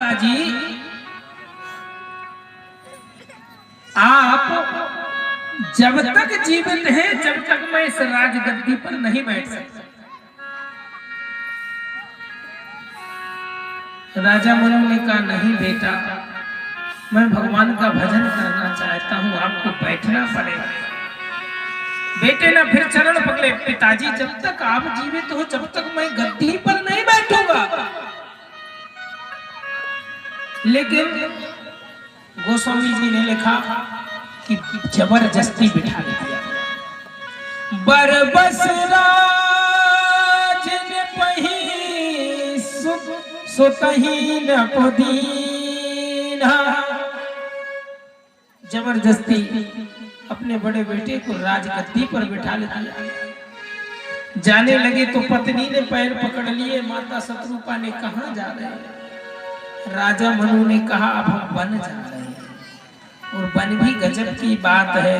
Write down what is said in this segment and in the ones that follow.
जी आप जब तक जीवित हैं जब तक मैं इस राजगद्दी पर नहीं बैठ सकता। राजा मनु ने कहा नहीं बेटा, मैं भगवान का भजन करना चाहता हूँ, आपको बैठना पड़ेगा। बेटे ने फिर चरण पकड़े, पिताजी जब तक आप जीवित हो जब तक मैं गद्दी पर नहीं बैठूंगा। लेकिन गोस्वामी जी ने लिखा कि जबरदस्ती बिठा दिया। बरबस राज ने पही सुतही न पुदीना। जबरदस्ती अपने बड़े बेटे को राजगद्दी पर बिठा दिया। जाने लगे तो पत्नी ने पैर पकड़ लिए, माता शत्रुपा ने कहां जा रहे हैं? राजा मनु ने कहा अब हम बन जा रहे हैं, और बन भी गजब की बात है।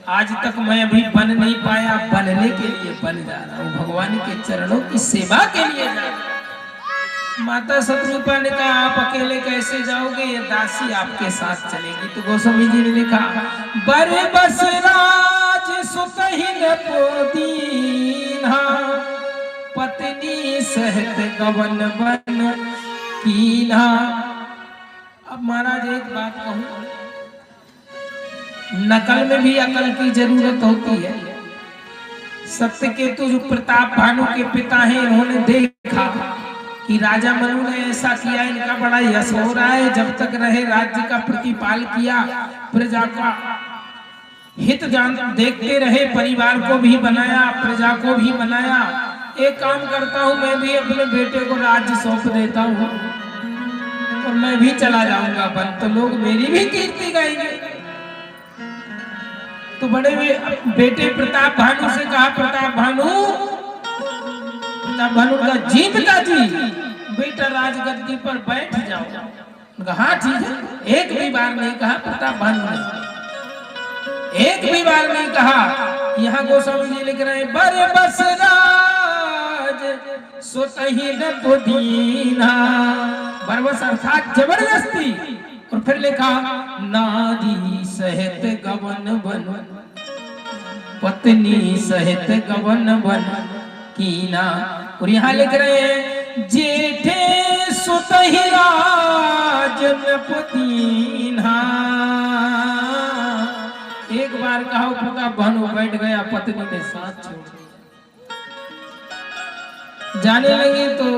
आज तक मैं अभी बन नहीं पाया, बनने के लिए बन जा रहा हूँ, भगवान के चरणों की सेवा के लिए जा रहा हूँ। माता शत्रुपा ने कहा आप अकेले कैसे जाओगे, ये दासी आपके साथ चलेगी। तो गोस्वामी जी ने लिखा बरबस राज सुतहिन पोदीना, पत्नी सहत गवन बन कीना। अब महाराज एक बात कहूं, नकल में भी अकल की जरूरत होती है। सत्यकेतु जो प्रताप भानु के पिता हैं, इन्होंने देखा कि राजा मनु ने ऐसा किया, इनका बड़ा यश हो रहा है, जब तक रहे राज्य का प्रतिपाल किया, प्रजा का हित जान देखते रहे, परिवार को भी बनाया, प्रजा को भी बनाया। एक काम करता हूं, मैं भी अपने बेटे को राज्य सौंप देता हूं और मैं भी चला जाऊंगा बन, तो लोग मेरी भी कीर्ति गाएंगे। तो बड़े बेटे प्रताप भानु से कहा प्रताप भानु का जी पिताजी, बेटा राजगद्दी पर बैठ जाओ। हाँ ठीक है। एक भी बार नहीं कहा प्रताप भानु ने, एक भी बार नहीं कहा। यहाँ गोस्वामी जी लिख रहे हैं बरबस सुतही न पुदीना, बरबस अर्थात जबरदस्ती। और फिर लिखा नारी सहित गवन बन, पत्नी सहित गवन बन कीना। और यहाँ लिख रहे हैं जेठे सुतही राज न पुदीना। एक बार कहा प्रताप भानु बैठ गया, पत्नी ने साथ छोड़ दिया। जाने लगे तो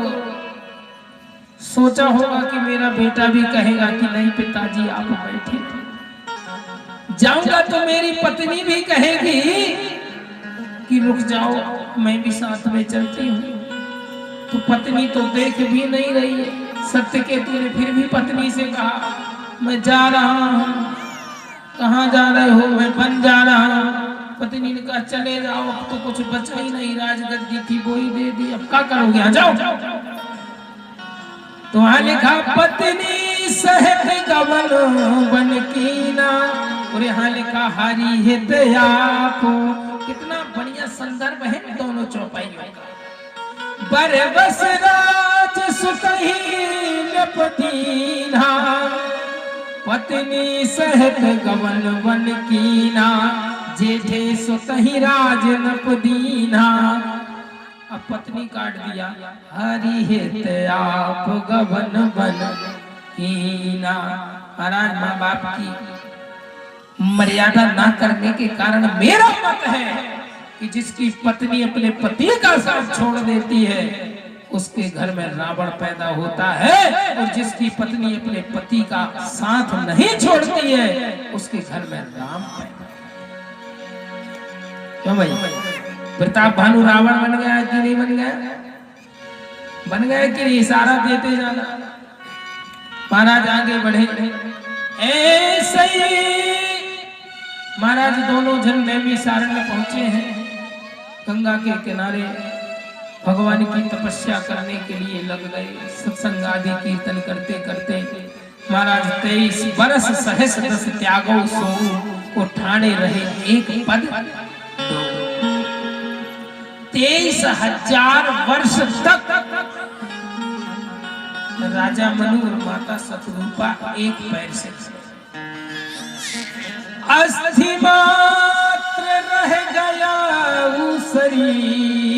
सोचा होगा कि मेरा बेटा भी कहेगा कि नहीं पिताजी आप बैठे। जाऊंगा तो मेरी पत्नी भी कहेगी कि रुक जाओ, मैं भी साथ में चलती हूँ। तो पत्नी तो देख भी नहीं रही है। सत्यकेतु ने फिर भी पत्नी से कहा मैं जा रहा हूँ। कहाँ जा रहे हो? मैं बन जा रहा हूँ। पत्नी ने कहा चले जाओ, अब तो कुछ बचा ही नहीं, राजगद्दी थी वो ही दे दी, अब क्या करोगे? यहाँ जाओ। तो वहां लिखा पत्नी सहत गवन बन कीना, और यहाँ लिखा हरि हित आपो। कितना बढ़िया संदर्भ है दोनों चौपाइयों का। बरबस राज सुतही न पुदीना, पत्नी सहत गवन बन कीना, जेठे सुतही राज न पुदीना। अब पत्नी काट दिया हरि हित आप गवन बन कीना। महाराज माँ बाप की मर्यादा ना करने के कारण मेरा मत है कि जिसकी पत्नी अपने पति का साथ छोड़ देती है उसके घर में रावण पैदा होता है, और जिसकी पत्नी अपने पति का साथ नहीं छोड़ती है उसके घर में राम पैदा। क्यों भाई? प्रताप भानु रावण बन गया कि नहीं बन गया? बन गया कि नहीं? इशारा देते जाना। महाराज आगे बढ़े। ऐसे ही महाराज दोनों जन नैमिषारण्य पहुंचे हैं। गंगा के किनारे भगवान की तपस्या करने के लिए लग गए। सत्संग आदि कीर्तन करते करते महाराज 23 बरस सहस दस त्यागो सो को ठाणे रहे एक पद। 23,000 वर्ष तक राजा मनु और माता शतरूपा एक पैर से अस्थि मात्र रह गया वो शरीरा,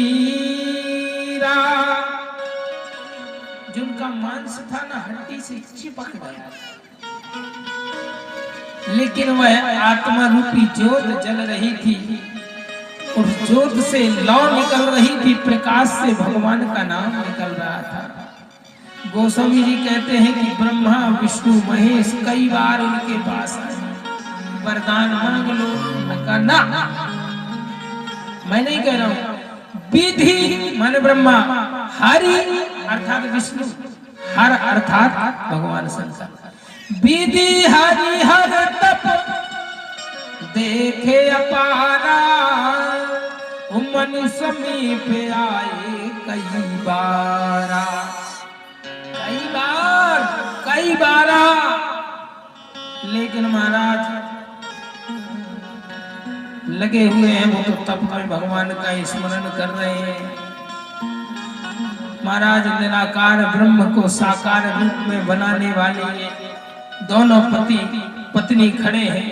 जिनका मांस था ना हड्डी से चिपक गया, लेकिन वह आत्मा रूपी ज्योत जल रही थी और ज्योत से लौ निकल रही थी, प्रकाश से भगवान का नाम निकल रहा था। गोस्वामी जी कहते हैं कि ब्रह्मा विष्णु महेश कई बार उनके पास आए, वरदान मांग लो, कहा ना, मैं नहीं कह रहा हूं, विधि माने ब्रह्मा, हरि अर्थात विष्णु, हर अर्थात भगवान शंकर, विधि हरि हर तप देखे अपारा, मन समीप आए कई बारा, कई बारा, लेकिन महाराज लगे हुए हैं, वो तो तप में भगवान का स्मरण कर रहे हैं। महाराज निराकार ब्रह्म को साकार रूप में बनाने वाले दोनों पति पत्नी खड़े हैं।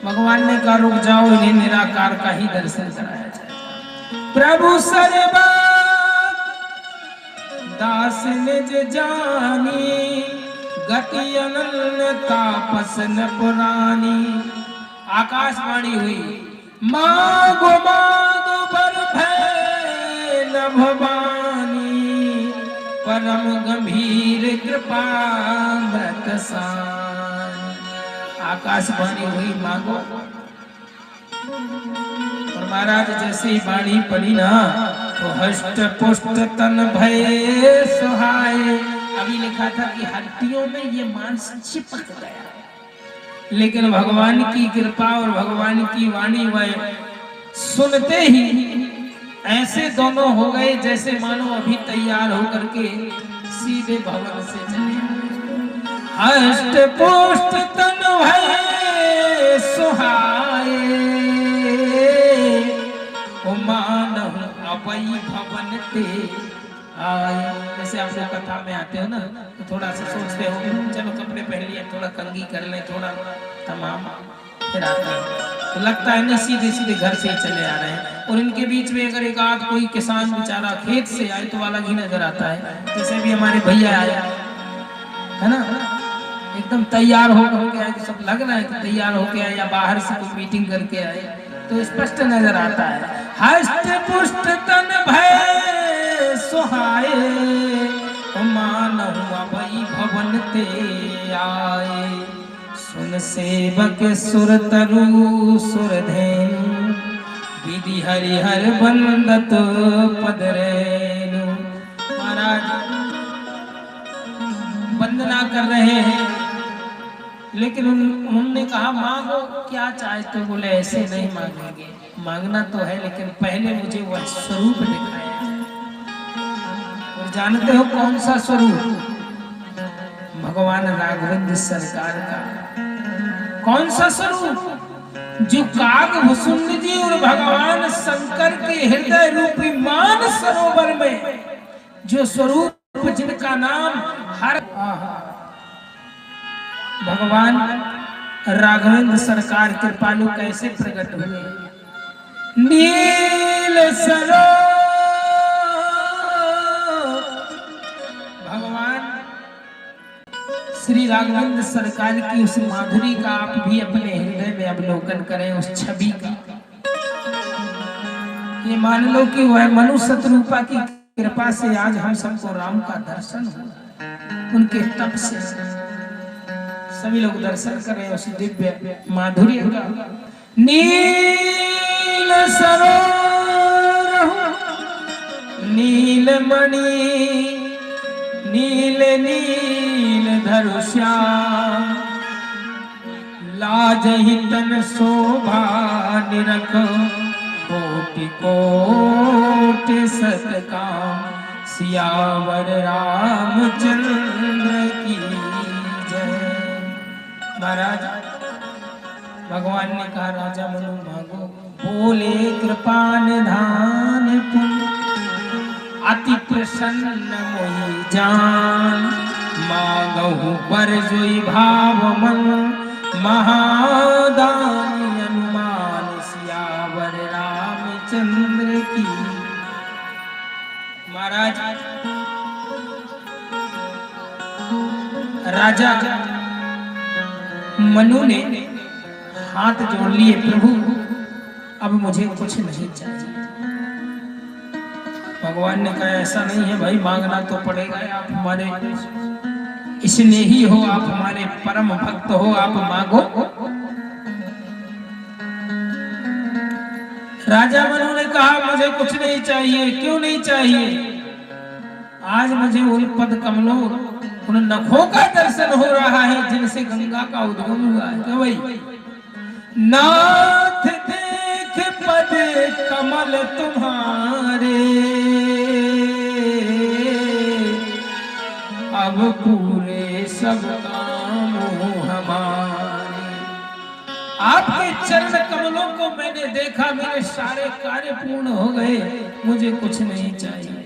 भगवान ने कहा रुक जाओ, इन्हें निराकार का ही दर्शन कराया जाए। प्रभु सर्वा दास निज जानी, गति अनन्य तापस न पुरानी। आकाशवाणी हुई, मागो मागो बर भय न भवानी, परम गंभीर कृपा मृत सानी। आकाशवाणी हुई मांगो, और महाराज जैसे ही वाणी पड़ी ना तो हष्ट पुष्ट तन भय सुहाए। अभी लिखा था कि हड्डियों में ये मांस चिपक गया, लेकिन भगवान की कृपा और भगवान की वाणी वह सुनते ही ऐसे दोनों हो गए जैसे मानो अभी तैयार होकर के सीधे भवन से चले। हष्ट पुष्ट तन भय सुहाए, मानहु अबई भवन ते आए। जैसे आप लोग कथा में आते हो ना तो थोड़ा सा सोचते हो चलो कपड़े पहन लिए, थोड़ा कंघी कर ले, थोड़ा तमाम, फिर आता है तो लगता है ना सीधे सीधे घर से ही चले आ रहे हैं। और इनके बीच में अगर एक आध कोई किसान बेचारा खेत से आए तो अलग ही नजर आता है। जैसे भी हमारे भैया आया है ना, एकदम तैयार होकर के आए, तो सब लग रहा है कि तैयार होके आए या बाहर से कोई मीटिंग करके आए, तो स्पष्ट नजर आता है। हष्ट पुष्ट तन भय सुहाए, मानहु अबई भवन ते आए। सुन सेवक सुर तरु सुर धेनु, विधि हरिहर बंदत पद रेनु। महाराज वंदना कर रहे हैं, लेकिन उन्होंने कहा मांगो क्या चाहे, तो बोले ऐसे नहीं मांगेंगे, मांगना तो है लेकिन पहले मुझे वह स्वरूप दिखाया। और जानते हो कौन सा स्वरूप? भगवान राघवेंद्र सरकार का। कौन सा स्वरूप? जो कागभूषुंड जी और भगवान शंकर के हृदय रूपी मान सरोवर में जो स्वरूप, जिनका नाम हर भगवान राघवेंद्र सरकार कृपालु कैसे प्रकट हुए। नील सरो भगवान श्री राघवेंद्र सरकार की उस माधुरी का आप भी अपने हृदय में अवलोकन करें, उस छवि का। ये मान लो कि वह मनु शतरूपा की कृपा से आज हम सबको राम का दर्शन हुआ, उनके तप से सभी लोग दर्शन कर रहे हैं उस दिव्य माधुर्य का। नील सरोवर नीलमणि नील नील धरुश्याम, लाजहि तन शोभा निरख, कोटि कोटि सतकाम, सियावर रामचंद्र की जय। महाराज भगवान ने कहा राजा मनु मांगो, बोले कृपा निधान पुण्य, अति प्रसन्न मोहि जान, मांगहु बर जोई भाव मन, महादानी अनुमान सियावर रामचंद्र की। महाराज राजा मनु ने हाथ जोड़ लिए, प्रभु अब मुझे कुछ नहीं चाहिए। भगवान ने कहा ऐसा नहीं है भाई, मांगना तो पड़ेगा, आप हमारे स्नेही हो, आप हमारे परम भक्त हो, आप मांगो। राजा मनु ने कहा मुझे कुछ नहीं चाहिए। क्यों नहीं चाहिए? आज मुझे उन पद कमलों, उन नखों का दर्शन हो रहा है जिनसे गंगा का उद्गम हुआ है। क्यों भाई? नाथ देख पद कमल तुम्हारे, अब पूरे सब काम हमारे। आपके चरण कमलों को मैंने देखा, मेरे सारे कार्य पूर्ण हो गए, मुझे कुछ नहीं चाहिए।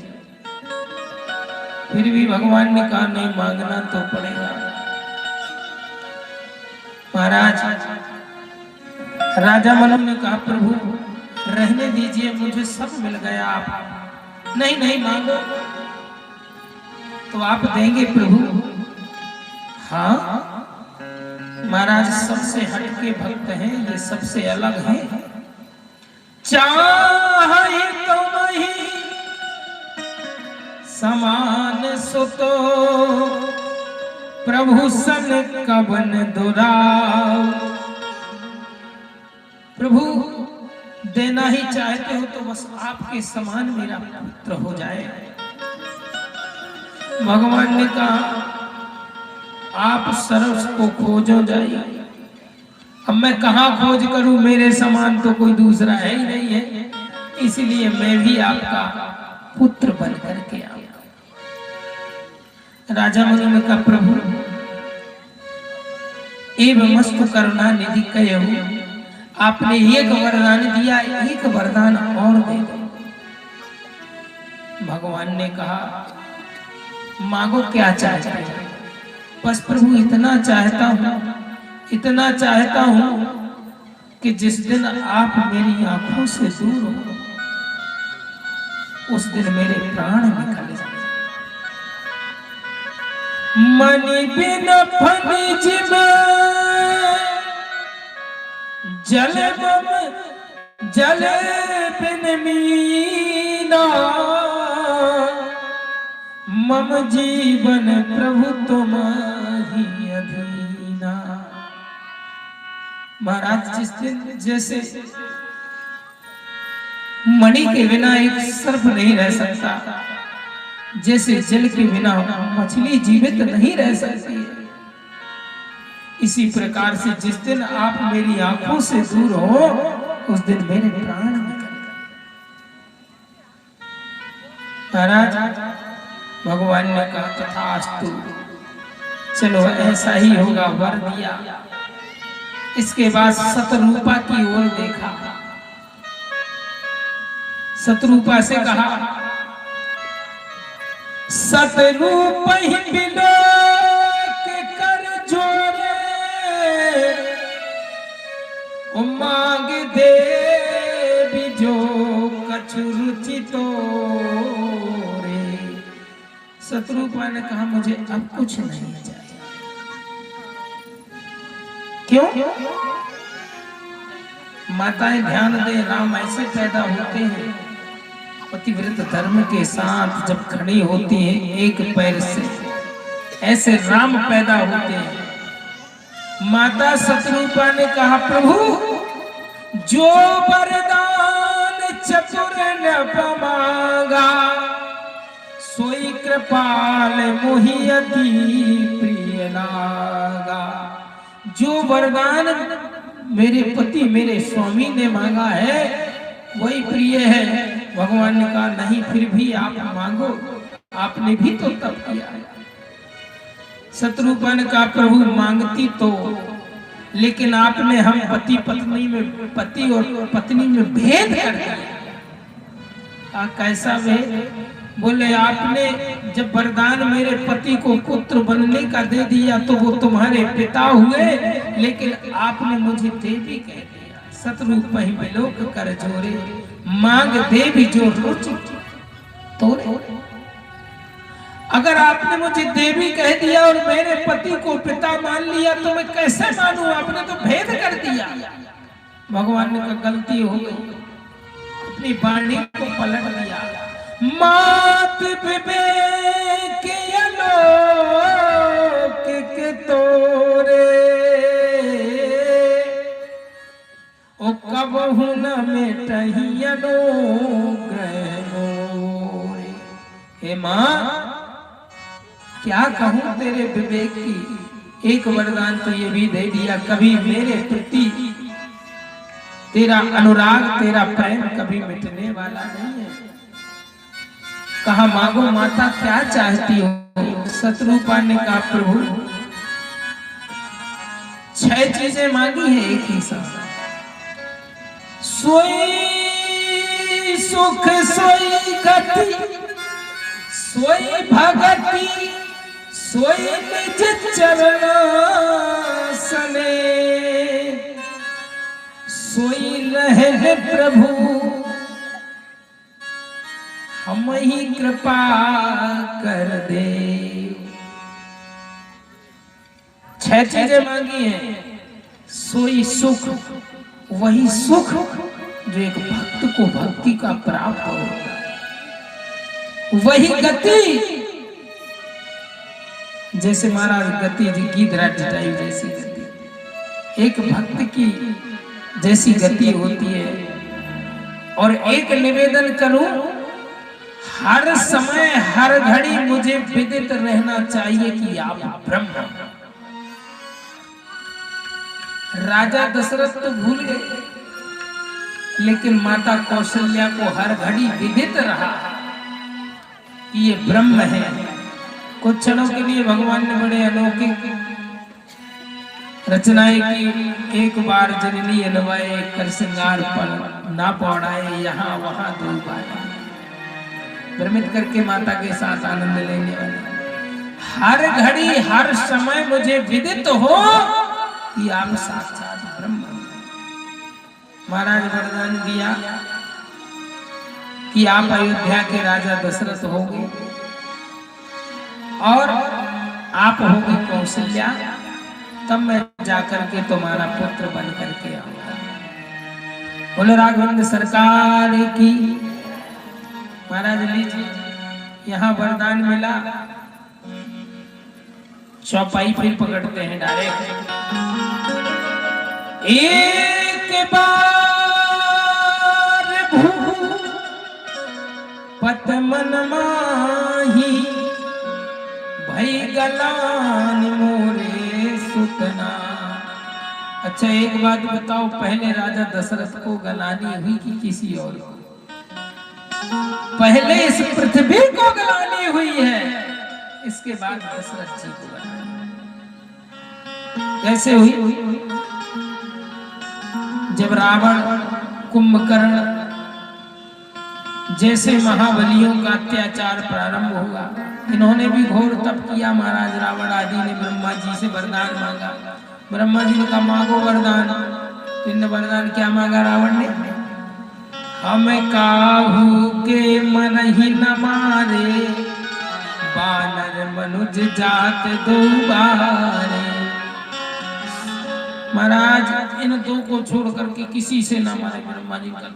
फिर भी भगवान ने कहा नहीं, मांगना तो पड़ेगा। महाराज राजा मनु ने कहा प्रभु रहने दीजिए, मुझे सब मिल गया। आप नहीं नहीं मांगो तो आप देंगे प्रभु? हाँ महाराज, सबसे हटके भक्त हैं ये, सबसे अलग हैं। चाहे तुम ही समान सुतो, प्रभु सन कवन दुराव। प्रभु देना ही चाहते हो तो बस आपके समान मेरा पुत्र हो जाए। भगवान ने कहा आप सरस को खोजो जाइए। अब मैं कहाँ खोज करूं, मेरे समान तो कोई दूसरा है ही नहीं है, इसलिए मैं भी आपका पुत्र बन करके आऊंगा। राजा मनु ने कहा प्रभु एवं मस्तु करुणा निधि कहूं, आपने एक वरदान दिया, एक वरदान और दे दो। भगवान ने कहा मांगो क्या चाहते हो? बस प्रभु इतना चाहता हूं कि जिस दिन आप मेरी आंखों से दूर हो उस दिन मेरे प्राण निकल जाए। मनि बिन फनिज जल बिन मीना, मम जीवन प्रभु तुम्हारी अधीना। महाराज जिस दिन जैसे मणि के बिना एक सर्प नहीं रह सकता, जैसे जल के बिना मछली जीवित नहीं रह सकती, इसी प्रकार से जिस दिन आप मेरी आंखों से दूर हो उस दिन मेरे प्राण निकल गए। महाराज भगवान ने कहा तथास्तु, चलो ऐसा ही होगा, वर दिया। इसके बाद शतरूपा की ओर देखा, शतरूपा से कहा सतरूप ही बिलोक कर जोरे, मांग दे जो कछु रुचि तोरे। शतरूपा ने कहा मुझे अब कुछ नहीं चाहिए। क्यों? माताएं ध्यान दे, राम ऐसे पैदा होते हैं पतिव्रत धर्म के साथ, जब खड़ी होती है एक पैर से, ऐसे राम पैदा होते हैं। माता शतरूपा ने कहा प्रभु जो वरदान चतुर न मांगा, सोई कृपाल मोहि अति प्रिय लागा। जो वरदान मेरे पति मेरे स्वामी ने मांगा है वही प्रिय है। भगवान ने कहा नहीं, फिर भी आप मांगो, आपने भी तो तप किया। शतरूपा ने कहा प्रभु मांगती तो, लेकिन आपने हम पति पत्नी में, पति और पत्नी में भेद कर दिया। कैसा भेद? बोले आपने जब वरदान मेरे पति को पुत्र बनने का दे दिया तो वो तुम्हारे पिता हुए, लेकिन आपने मुझे देवी कह दिया। सतरूप बिलोक कर जोरे, मांग देवी जो रुचि तोरे। अगर आपने मुझे देवी कह दिया और मेरे पति को पिता मान लिया तो मैं कैसे मानूं? आपने तो भेद कर दिया। भगवान ने कहा गलती हो गई, अपनी वाणी को पलट दिया। मात विवेक अलौकिक तोरे, ओ कबहु न मिटहि अनुग्रह मोरे। हे मां, क्या कहूं तेरे विवेक की। एक वरदान तो ये भी दे दिया, कभी मेरे प्रति तेरा अनुराग, तेरा प्रेम कभी मिटने वाला नहीं है। कहा मांगो माता क्या चाहती हो? शत्रुपा ने कहा प्रभु 6 चीजें मांगी है एक ही साथ। सोई सुख सोई गति सोई भगति सोई निज चरण सने, सोई रहे प्रभु हम ही कृपा कर दे। 6 चीजें मांगी हैं। सोई सुख, वही सुख जो एक भक्त को भक्ति का प्राप्त होता है। वही गति, जैसे महाराज गति जी गीधरा टाइप जैसी गति एक भक्त की जैसी गति होती है। और एक निवेदन करूं, हर समय हर घड़ी मुझे विदित रहना चाहिए कि आप ब्रह्म। राजा दशरथ तो भूल गए, लेकिन माता कौशल्या को हर घड़ी विदित रहा कि ये ब्रह्म है। कुछ क्षणों के लिए भगवान ने बड़े अलौकिक रचनाएं की। एक बार जननी अलवाए कर श्रृंगार पर ना पौड़ाए, यहाँ वहां 2 बार भ्रमित करके माता के साथ आनंद लेने वाले। हर घड़ी हर समय मुझे विदित हो कि आप साक्षात ब्रह्म। महाराज वरदान दिया कि आप अयोध्या के राजा दशरथ होंगे और आप होगी कौशल्या, तब मैं जाकर के तुम्हारा पुत्र बन करके आऊंगा। बोलो राघवेंद्र सरकार की। महाराज लीजिए, यहाँ वरदान मिला। चौपाई फिर पकड़ते हैं डायरेक्ट। एक बार भूपत मन माही, भई गलान मोरे सुतना। अच्छा एक बात बताओ, पहले राजा दशरथ को गलानी हुई कि किसी और को? पहले इस पृथ्वी को गलानी हुई है, इसके बाद दशरथ जी को गलानी। कैसे हुई? जब रावण, कुंभकर्ण जैसे महाबलियों का अत्याचार प्रारंभ हुआ, इन्होंने भी घोर तप किया। महाराज रावण आदि ने ब्रह्मा जी से वरदान मांगा। ब्रह्मा जी ने कहा मांगो वरदान। तो इन्हें वरदान क्या मांगा रावण ने? हम काहू के मन ही न मारे, बानर मनुज जात 2 बारे। महाराज इन 2 को छोड़ करके किसी से न मारे। ब्रह्मा जी का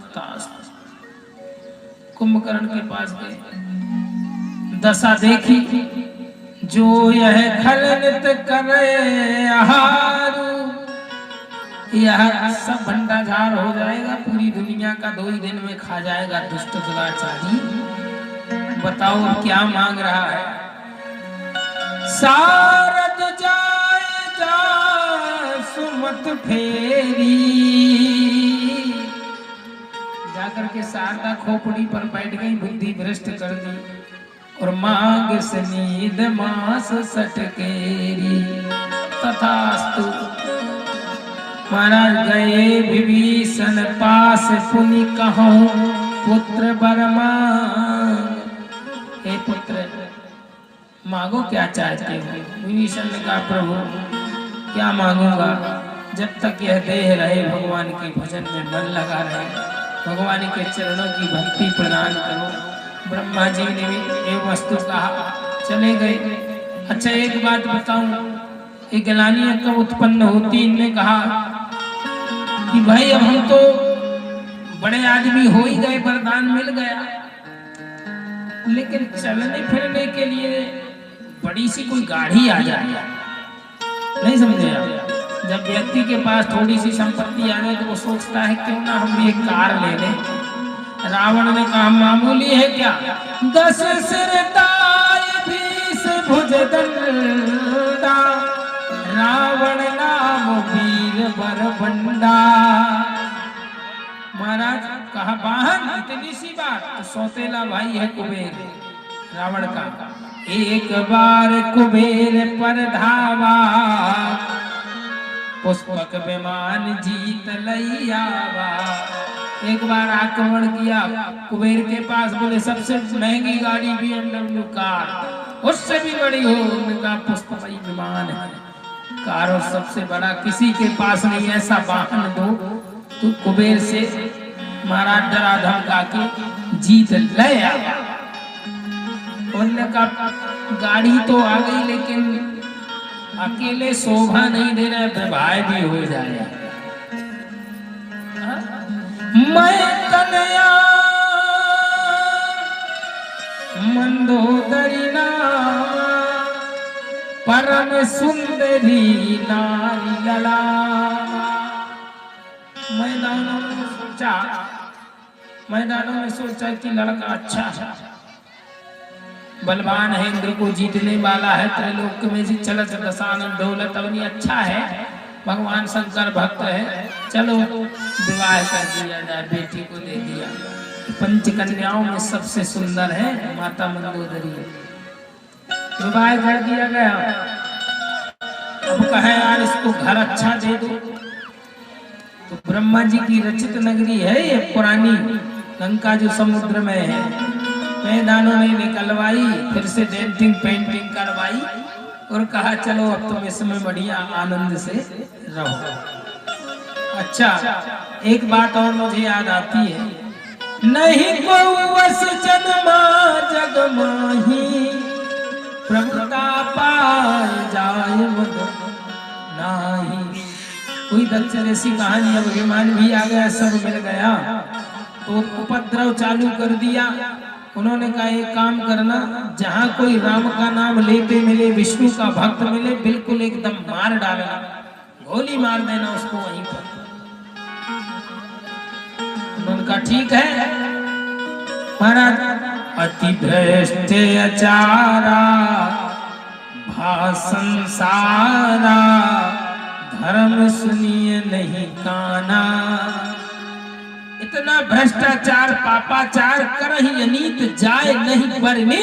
कुंभकर्ण के पास गए, दशा देखी जो यह खलनित करे आहारू, यह सब भंडाधार हो जाएगा, पूरी दुनिया का 2 ही दिन में खा जाएगा दुष्ट दुराचारी। बताओ क्या मांग रहा है? सारद जाए जा सुमत फेरी, जाकर के शारदा खोपड़ी पर बैठ गई, बुद्धि भ्रष्ट कर दी। और मांग सनीद मास सटकेरी, तथास्तु। महाराज गए विभीषण पास, पुनि कहूं पुत्र वर मांग। हे पुत्र मांगो क्या चाहते हो। विभीषण ने कहा प्रभु क्या मांगूंगा, जब तक यह देह रहे भगवान के भजन में मन लगा रहे, भगवान के चरणों की भक्ति प्रदान करो। ब्रह्मा जी ने भी एक वस्तु कहा, चले गए। अच्छा एक बात बताऊं, ये गलानियां कब उत्पन्न होती? इनने कहा कि भाई अब हम तो बड़े आदमी हो ही गए, वरदान मिल गया, लेकिन चलने फिरने के लिए बड़ी सी कोई गाड़ी आ जाए। नहीं समझे आप? जब व्यक्ति के पास थोड़ी सी संपत्ति आ जाए तो वो सोचता है क्यों ना हम भी एक कार ले लें। रावण ने कहा मामूली है क्या, 10 सिर ताय 20 भुज दंडा, रावण नाम वीर बरबंडा। महाराज कहा वाहन, इतनी सी बात? तो सौतेला भाई है कुबेर रावण का। एक बार कुबेर पर धावा, पुष्पक विमान जीत लैयावा। एक बार आक्रमण किया कुबेर के पास, बोले सबसे महंगी गाड़ी BMW कार, उससे भी बड़ी हो, उनका पुष्पक विमान है कार, और सबसे बड़ा किसी के पास नहीं, ऐसा वाहन दो। तो कुबेर से महाराज डरा धमका के जीत ले आया। उन्होंने कहा गाड़ी तो आ गई, लेकिन अकेले शोभा नहीं दे रहा, प्रभाव भी हो जाएगा। मैं कन्या मंदोदरी नाम, परम सुंदरी नारी ललामा। मैदानों में सोचा कि लड़का अच्छा है, बलवान है, इंद्र को जीतने वाला है, त्रैलोक में जी चलत दशानन दौलत अवनी अच्छा है, भगवान शंकर भक्त है, चलो विवाह कर दिया जाए, बेटी को दे दिया। पंच कन्याओं में सबसे सुंदर है माता मंदोदरी, विवाह कर दिया गया। अब कहे यार इसको घर अच्छा दे दो, तो ब्रह्मा जी की रचित नगरी है ये पुरानी लंका जो समुद्र में है, मैदानों में निकलवाई, फिर से डेंटिंग पेंटिंग करवाई और कहा चलो अब तुम इसमें बढ़िया आनंद से रहो। अच्छा एक बात और मुझे याद आती है, नहीं को वस जन्मा जग माही, प्रभुता पाए जाए मद नाही। कोई दक्ष जैसी कहानी, अब विमान भी आ गया, सब मिल गया, तो उपद्रव चालू कर दिया। उन्होंने कहा एक काम करना, जहाँ कोई राम का नाम लेते मिले, विष्णु का भक्त मिले, बिल्कुल एकदम मार डालना, गोली मार देना उसको वहीं पर। उन्होंने कहा ठीक है। महाराज अति भ्रष्ट अचारा भाषण सारा, धर्म सुनिए नहीं काना। इतना भ्रष्टाचार पापाचार करहि अनीत जाय नहीं बरने,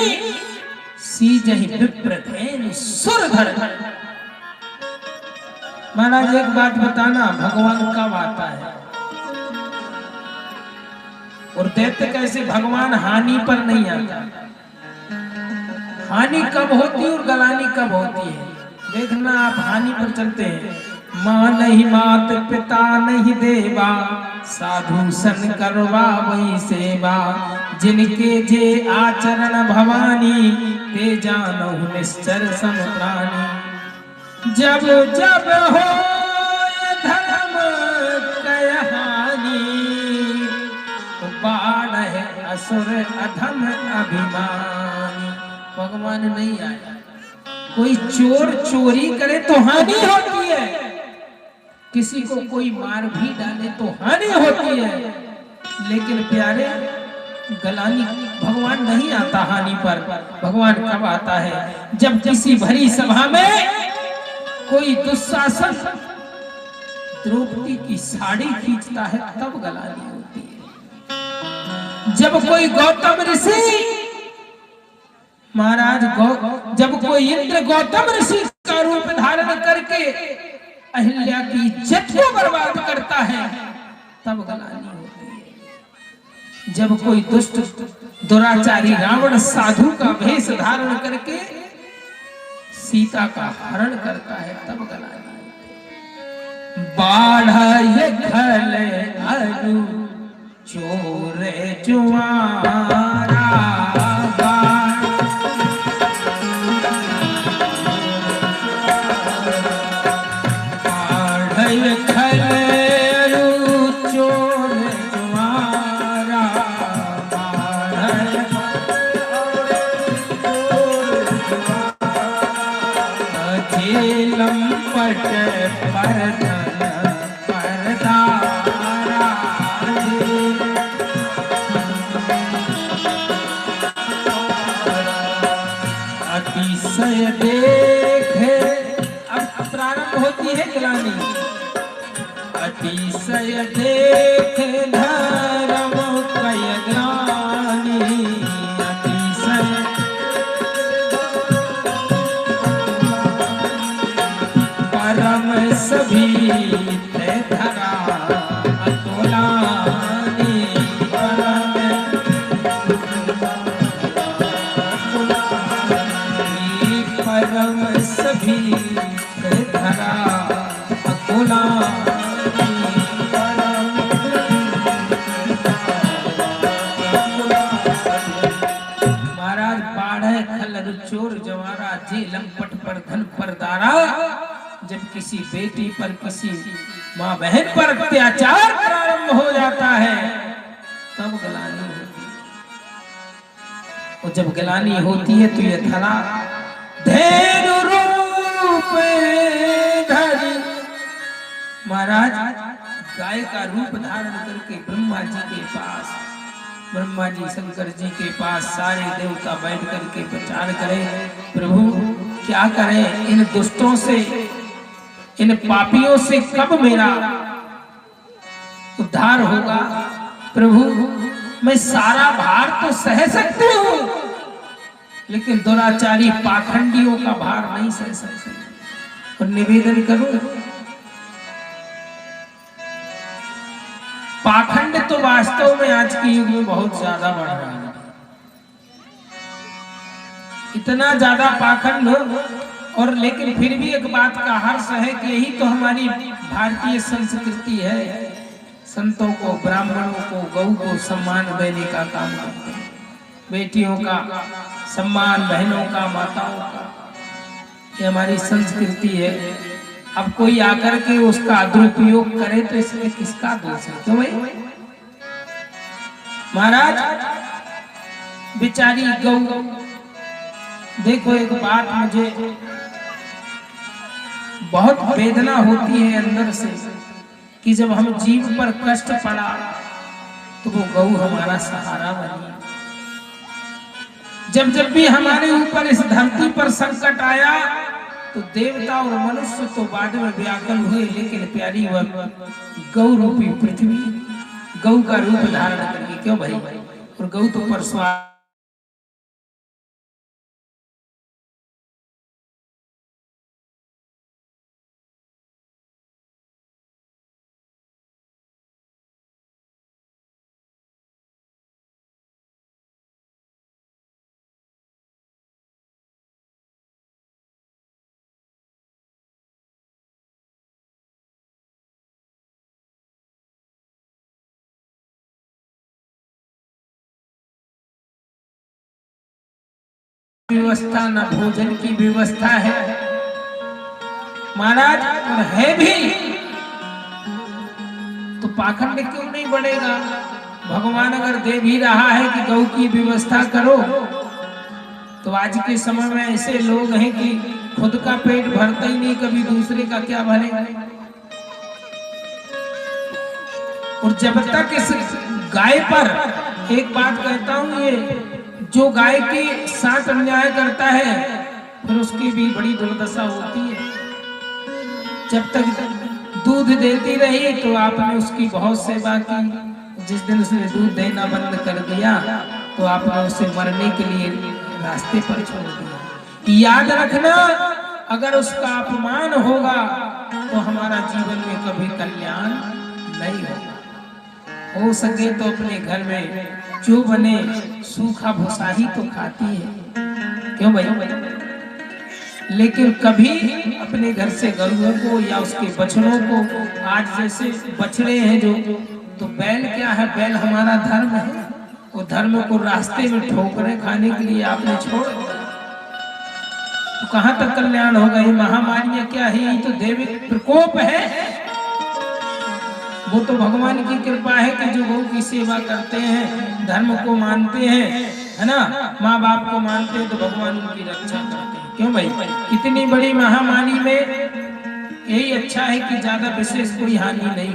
सीजहि विप्रधेनु सुरधर। महाराज एक बात बताना, भगवान कब आता है और दैत्य कैसे? भगवान हानि पर नहीं आता। हानि कब होती है और गलानी कब होती है? देखना आप, हानि पर चलते हैं, माँ नहीं मात पिता नहीं देवा, साधु सन करवा वही सेवा, जिनके जे आचरण भवानी, ते जानहु निश्चर सम प्राणी। जब जब हो धर्म कहानी, बाढ़ है असुर अधम अभिमानी। भगवान नहीं आया। कोई चोर चोरी करे तो हानि होती है, किसी को कोई मार भी डाले तो हानि होती है, लेकिन प्यारे गलानी भगवान नहीं आता हानि पर। भगवान कब आता है? जब किसी भरी सभा में कोई दुशासन द्रौपदी की साड़ी खींचता है, तब गलानी होती है। जब कोई गौतम ऋषि महाराज जब कोई इंद्र गौतम ऋषि का रूप धारण करके अहिल्या की इज्जत को बर्बाद करता है, तब गलानी होती है। जब कोई दुष्ट दुराचारी रावण साधु का भेष धारण करके सीता का हरण करता है, तब गलानी बाढ़ खल अरु चोर चुआरा अतिशय देखे, अब प्रारंभ होती है गिलानी। अतिशय देखे धर्म कय ग्लानि, अतिशय परम सभी ते धरा अतुलानी, परम सभी ते धरा अतुलानी। महाराज बाढ़ खल चोर जवारा जे लंपट पर धन पर दारा। जब किसी बेटी पर किसी माँ बहन पर अत्याचार प्रारंभ हो जाता है तब गिलानी होती है। और जब गिलानी होती है तो ये धरा धेनु रूप धरी। महाराज गाय का रूप धारण करके ब्रह्मा जी के पास, ब्रह्मा जी शंकर जी के पास सारे देवता बैठ करके प्रचार करें, प्रभु क्या करें इन दुष्टों से, इन पापियों से कब मेरा उद्धार होगा। प्रभु मैं सारा भार तो सह सकती हूँ, लेकिन दुराचारी पाखंडियों का भार नहीं सह सकती। और निवेदन करूं, पाखंड तो वास्तव में आज के युग में बहुत ज्यादा बढ़ रहा है। इतना ज्यादा पाखंड हो, और लेकिन फिर भी एक बात का हर्ष है कि यही तो हमारी भारतीय संस्कृति है। संतों को, ब्राह्मणों को, गौ को सम्मान देने का काम करते हैं, बेटियों का सम्मान, बहनों का, माताओं का, ये हमारी संस्कृति है। अब कोई आकर के उसका दुरुपयोग करे तो इसमें किसका दोष है? क्यों भाई? महाराज बेचारी गौ, देखो एक बात मुझे बहुत वेदना होती है अंदर से कि जब हम जीव पर कष्ट पड़ा तो वो गौ हमारा सहारा बनी। जब जब भी हमारे ऊपर इस धरती पर संकट आया तो देवता और मनुष्य तो बाद में व्याकुल हुए, लेकिन प्यारी वह गौ रूपी पृथ्वी गौ का रूप धारण करके, क्यों भाई? और गौ तो परसों व्यवस्था, न भोजन की व्यवस्था है महाराज, और है भी तो पाखंड क्यों नहीं बढ़ेगा? भगवान अगर दे भी रहा है कि गौ की व्यवस्था करो, तो आज के समय में ऐसे लोग हैं कि खुद का पेट भरता ही नहीं, कभी दूसरे का क्या भरेगा। और जब तक इस गाय पर, एक बात कहता हूं, ये जो गाय के साथ अन्याय करता है फिर उसकी भी बड़ी दुर्दशा होती है। जब तक दूध देती रही तो आपने उसकी बहुत सेवा की, जिस दिन उसने दूध देना बंद कर दिया तो आपने उसे मरने के लिए रास्ते पर छोड़ दिया। याद रखना, अगर उसका अपमान होगा तो हमारा जीवन में कभी कल्याण नहीं होगा। हो सके तो अपने घर में जो बने सूखा भूसा ही तो खाती है, क्यों भाई? लेकिन कभी अपने घर से गरुओं को या उसके बछड़ों को, आज जैसे बछड़े हैं जो, तो बैल क्या है, बैल हमारा धर्म है, वो धर्म को रास्ते में ठोकरे खाने के लिए आपने छोड़ दिया, तो कहाँ तक कल्याण होगा? ये महामारियां क्या है? ये तो दैविक प्रकोप है। वो तो भगवान की कृपा है कि जो गौ की सेवा करते हैं, धर्म को मानते हैं, है ना, माँ बाप को मानते हैं, तो भगवान उनकी रक्षा करते हैं, क्यों भाई? इतनी बड़ी महामारी में यही अच्छा है कि ज्यादा विशेष कोई हानि नहीं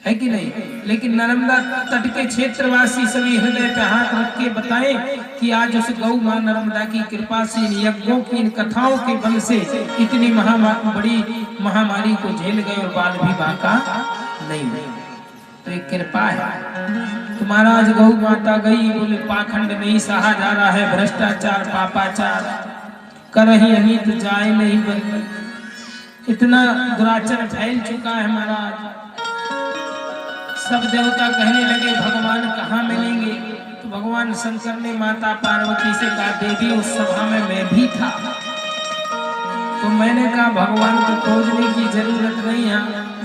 है कि नहीं? लेकिन नर्मदा तट के क्षेत्रवासी सभी हृदय पे हाथ रख के बताएं कि आज उस गौ माँ नर्मदा की कृपा से, इन यज्ञों की, इन कथाओं के बल से इतनी बड़ी महामारी को झेल गए और बाल भी बाका नहीं। तो एक कृपा है। तो महाराज गौ माता गई, बोले पाखंड नहीं सहा जा रहा है, भ्रष्टाचार पापाचार करही अहित जाए नहीं बन, इतना दुराचरण फैल चुका है महाराज। सब देवता कहने लगे भगवान कहाँ मिलेंगे? तो भगवान शंकर ने माता पार्वती से कहा, देवी उस सभा में मैं भी था, तो मैंने कहा भगवान को खोजने की जरूरत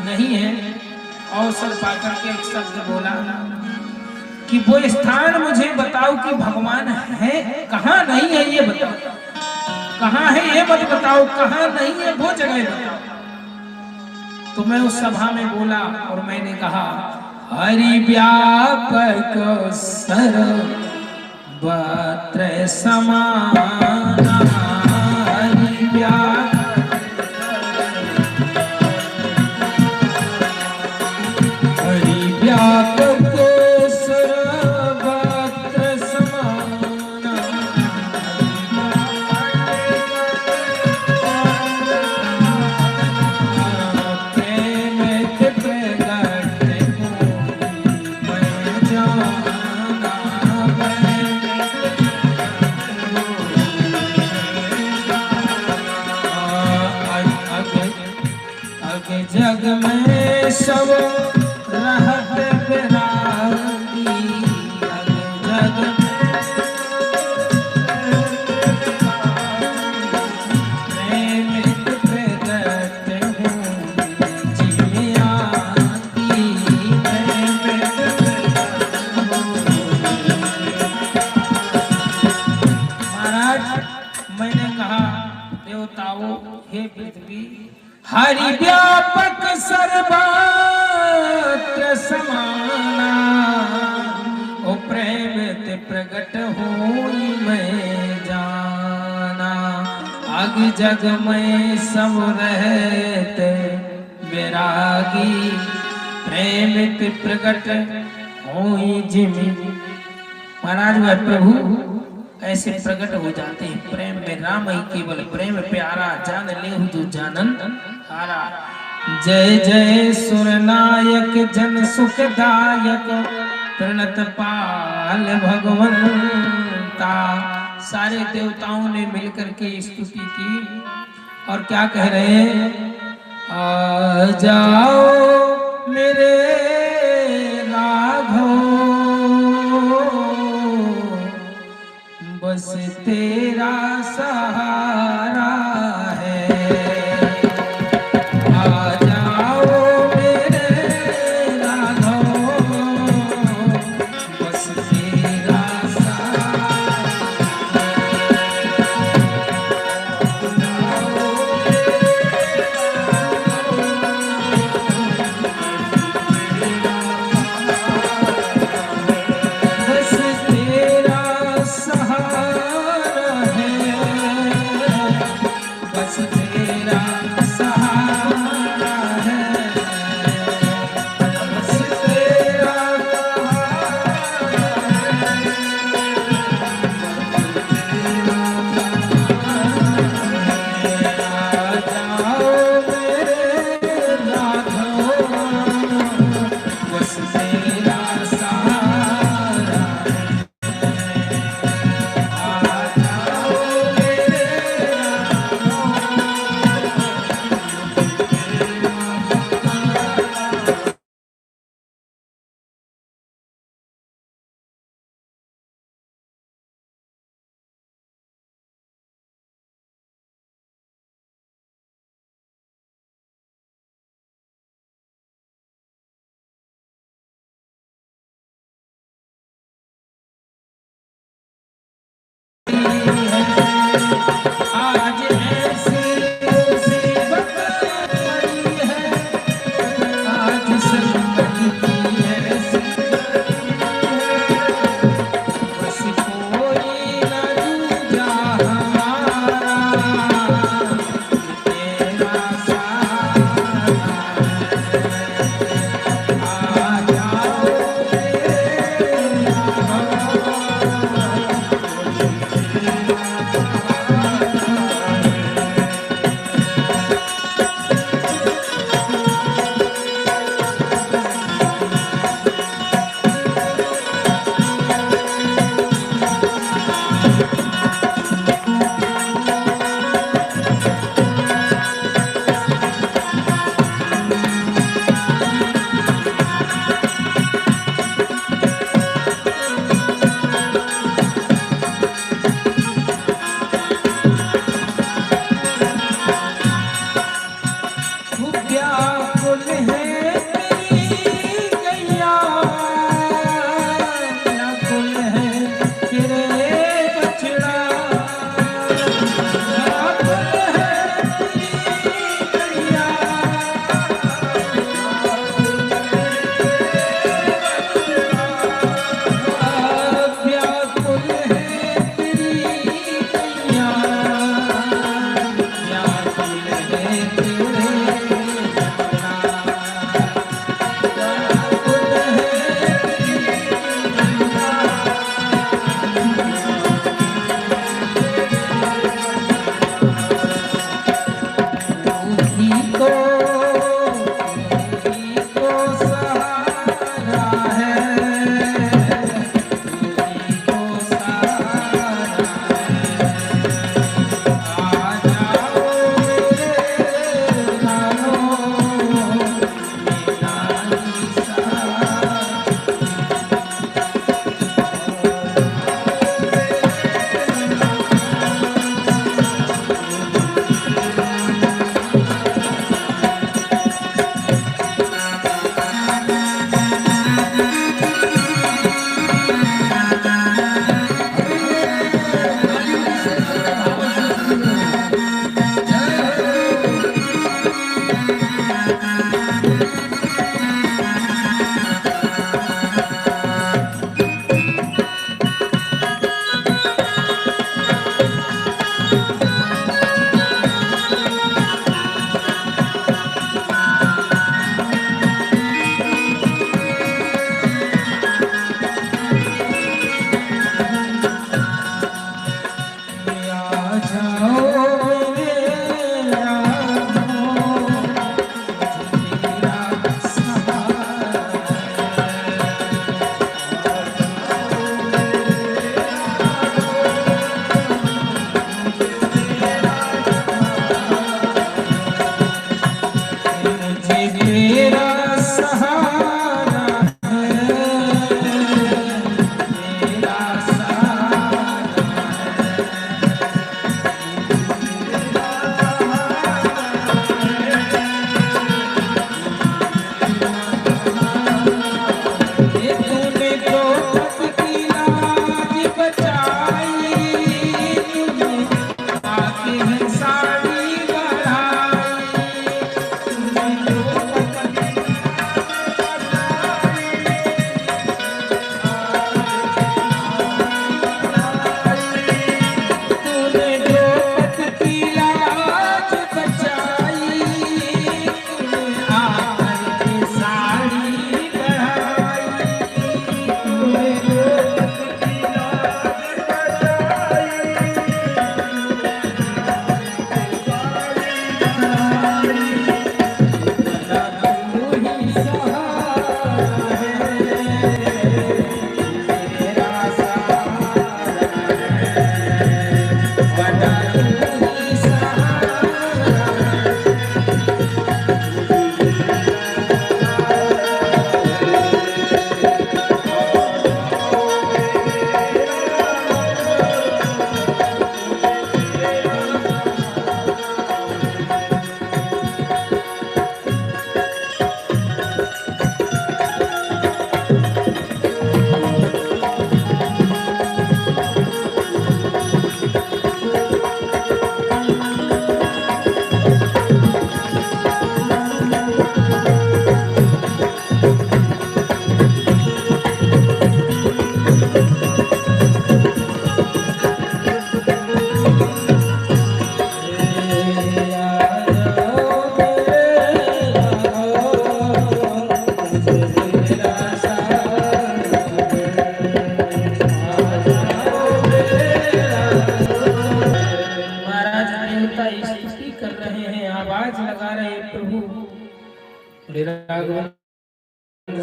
नहीं है। अवसर पाकर के एक शब्द बोला कि वो स्थान मुझे बताओ कि भगवान है, कहाँ नहीं है ये बताओ, कहाँ है ये मत बताओ, कहाँ नहीं है वो जगह बताओ। तो मैं उस सभा में बोला और मैंने कहा, हरि व्यापक सर्वत्र समाना, हरि व्यापक सर्वत्र समाना, जग में सब रहत बिरागी, जग प्रेमित प्रगट हूँ जिमियाती, महाराज मैंने कहा देवताओं हे पृथ्वी, हरि व्यापक सर्वत्र समाना, ओ प्रेम ते प्रगट होई मैं जाना, अग जग में सब रहते बैरागी, प्रेम ते प्रगट होई जिमि। महाराज वह प्रभु ऐसे प्रकट हो जाते हैं प्रेम में, राम ही केवल प्रेम प्यारा, जान लेहु जो जानन हारा। जय जय सुरनायक जन सुखदायक, प्रणत पाल भगवंता। सारे देवताओं ने मिलकर के स्तुति की और क्या कह रहे हैं? आ जाओ मेरे राघव, बस तेरा सहारा है, आ जाओ मेरे राघव, बस तेरा सहारा है।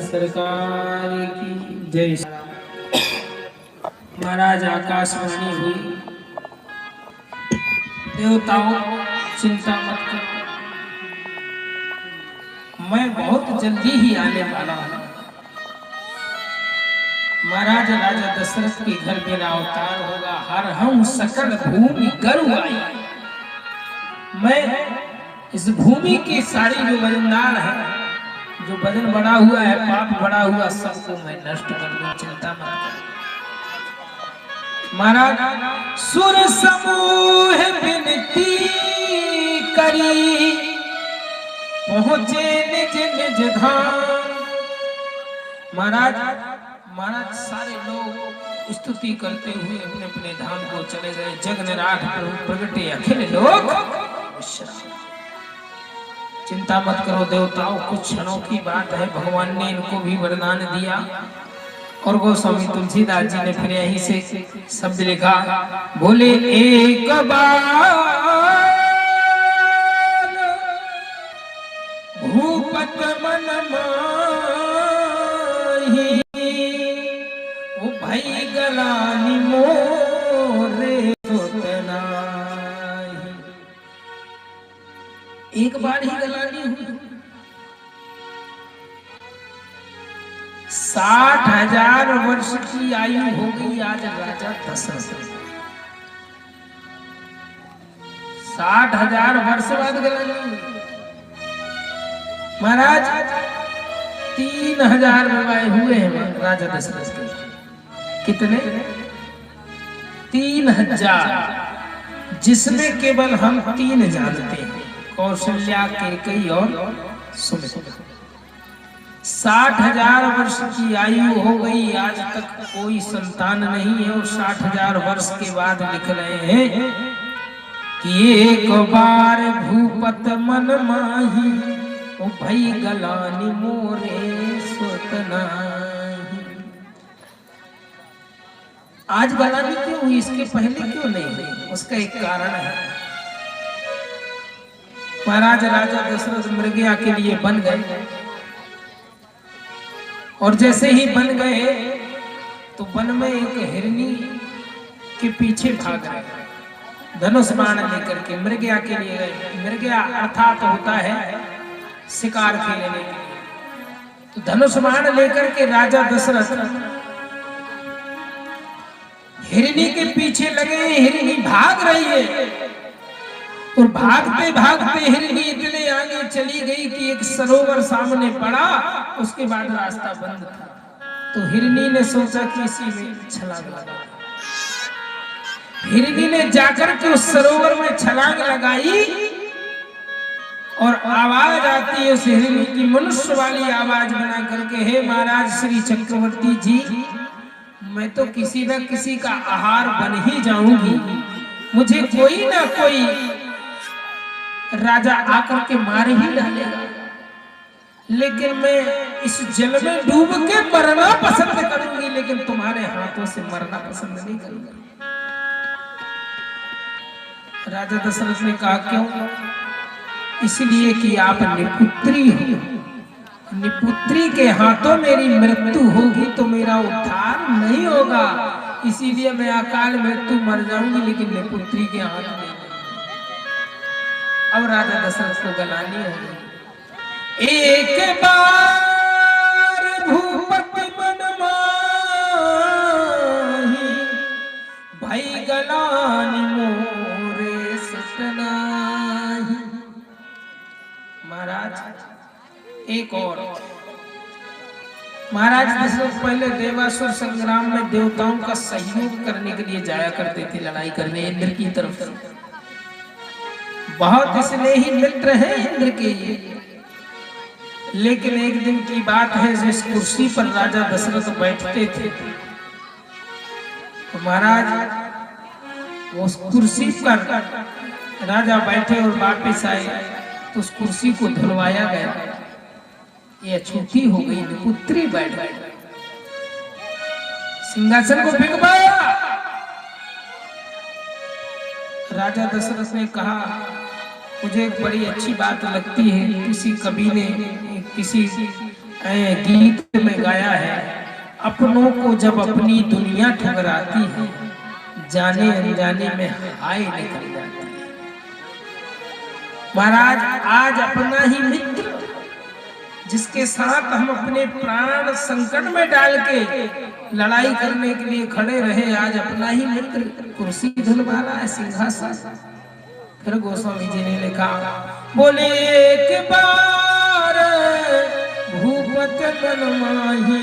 सरकार की जय। महाराज आकाशवाणी हुई, देवताओं चिंता मत करो, मैं बहुत जल्दी ही आने वाला हूं। महाराज राजा दशरथ के घर मेरा अवतार होगा। हर हम सकल भूमि गर्व आई। मैं इस भूमि की सारी जो वजनदार है, जो वजन बढ़ा हुआ है, पाप बढ़ा हुआ, सबको मैं नष्ट कर दूं। चिंता मत कर। महाराज सुर समूह विनती करी, पहुंचे निज निज धाम। महाराज सारे लोग स्तुति करते हुए अपने अपने धाम को चले गए। जग निराठ प्रभु प्रगटे अखिल लोक विश्राम। चिंता मत करो देवताओं, कुछ क्षणों की बात है। भगवान ने इनको भी वरदान दिया। और गोस्वामी तुलसीदास जी ने फिर यहीं से शब्द लिखा, बोले एक बार भूपत मन माही, वो भाई गलानी मोरे सोतनाही। एक बार ही गलानी हुई। 60,000 वर्ष की आयु हो गई आज राजा दशरथ। 60,000 वर्ष बाद गलानी। महाराज 3,000 विवाह हुए हैं राजा दशरथ के। कितने? 3,000, जिसमें केवल हम 3 जानते हैं, कौशल्या, कैकेयी और सुमित्रा। 60,000 वर्ष की आयु हो गई, आज तक कोई संतान नहीं है। और 60,000 वर्ष के बाद लिख रहे हैं कि एक बार भूपत मन माही, ओ भई गलानी मोरे सोतनाही। आज गलानी क्यों हुई, इसके पहले क्यों नहीं हुई? उसका एक कारण है। महाराज राजा दशरथ मृगया के लिए बन गए, और जैसे ही बन गए तो वन में एक हिरनी के पीछे भाग गए, धनुष बाण लेकर के मृगया के लिए गए। मृगया अर्थात होता है शिकार खेलने के लिए। तो धनुष बाण लेकर के राजा दशरथ हिरनी के पीछे लगे। हिरनी भाग रही है, और भागते भागते हिरनी इतने आगे चली गई कि एक सरोवर सामने पड़ा। उसके बाद रास्ता बंद था। तो हिरनी ने सोचा कि इसी में छलांग लगा। हिरनी ने जाकर के उस सरोवर में छलांग लगाई, और आवाज आती है उस हिरनी की, मनुष्य वाली आवाज बना करके, हे महाराज श्री चक्रवर्ती जी, मैं तो किसी न किसी का आहार बन ही जाऊंगी। मुझे कोई ना कोई राजा आकर के मार ही डालेगा, लेकिन मैं इस जल में डूब के मरना पसंद करूंगी, लेकिन तुम्हारे हाथों से मरना पसंद नहीं करूंगी। राजा दशरथ ने कहा, क्यों? इसलिए कि आप निपुत्री हो। निपुत्री के हाथों मेरी मृत्यु होगी तो मेरा उद्धार नहीं होगा। इसीलिए मैं अकाल मृत्यु मर जाऊंगी, लेकिन निपुत्री के हाथ में। अब राजा दशरथ को गलानी होगी। एक बार भूपति मन माही, भाई गलानी मोरे सतनाही। महाराज एक और, महाराज दशरथ पहले देवासुर संग्राम में देवताओं का सहयोग करने के लिए जाया करते थे, लड़ाई करने इंद्र की तरफ से। बहुत स्नेही मित्र हैं इंद्र के ये। लेकिन एक दिन की बात है, जिस कुर्सी पर राजा दशरथ बैठते थे, तो महाराज उस कुर्सी पर राजा बैठे और वापिस आए तो उस कुर्सी को धुलवाया गया, ये अछूती हो गई, पुत्री बैठ गई, सिंहासन को बिगवाया। राजा दशरथ ने कहा मुझे एक बड़ी अच्छी बात लगती है, किसी कवि ने किसी गीत में गाया है, अपनों को जब अपनी दुनिया ठुकराती है, जाने अनजाने में हाय निकल जाती है। महाराज आज अपना ही मित्र जिसके साथ हम अपने प्राण संकट में डाल के लड़ाई करने के लिए खड़े रहे, आज अपना ही मित्र कुर्सी धुलवा रहा है, सिंहासन। फिर गोस्वामी जी ने लिखा, बोले एक बार भूपत मन माही,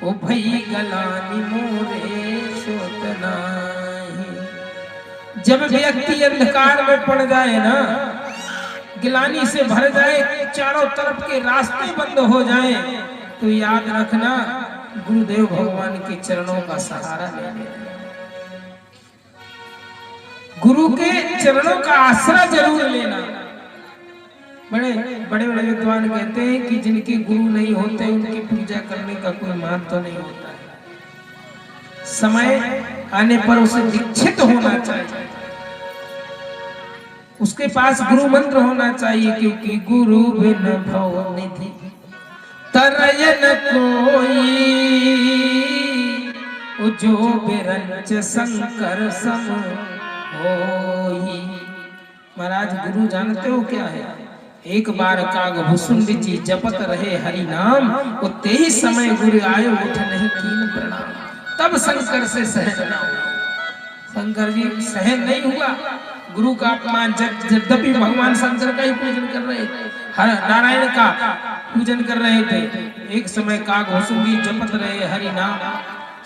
ओ भई गलानी मोरे सोत नाही। जब व्यक्ति अंधकार में पड़ जाए ना, गिलानी से भर जाए, चारों तरफ के रास्ते बंद हो जाए, तो याद रखना गुरुदेव भगवान के चरणों का सहारा लेना, गुरु के चरणों का आसरा जरूर लेना। बड़े बड़े बड़े विद्वान कहते हैं कि जिनके गुरु नहीं होते उनकी पूजा करने का कोई महत्व तो नहीं होता है। समय आने पर उसे दीक्षित होना चाहिए, उसके पास गुरु मंत्र होना चाहिए, क्योंकि गुरु बिन भव निधि तरयन कोई, जो बिरंच शंकर सम होई। महाराज गुरु जानते हो क्या है? एक बार काग भुसुंड जी जपत रहे हरि नाम, उते ही समय गुरु आयो उठ नहीं कीन प्रणाम। तब शंकर से सहन ना हुआ, शंकर जी सहन नहीं हुआ गुरु का अपमान। यद्यपि भगवान शंकर का ही पूजन कर रहे थे, हर नारायण का पूजन कर रहे थे, एक समय काग भुसुंड जी जपत रहे हरि नाम,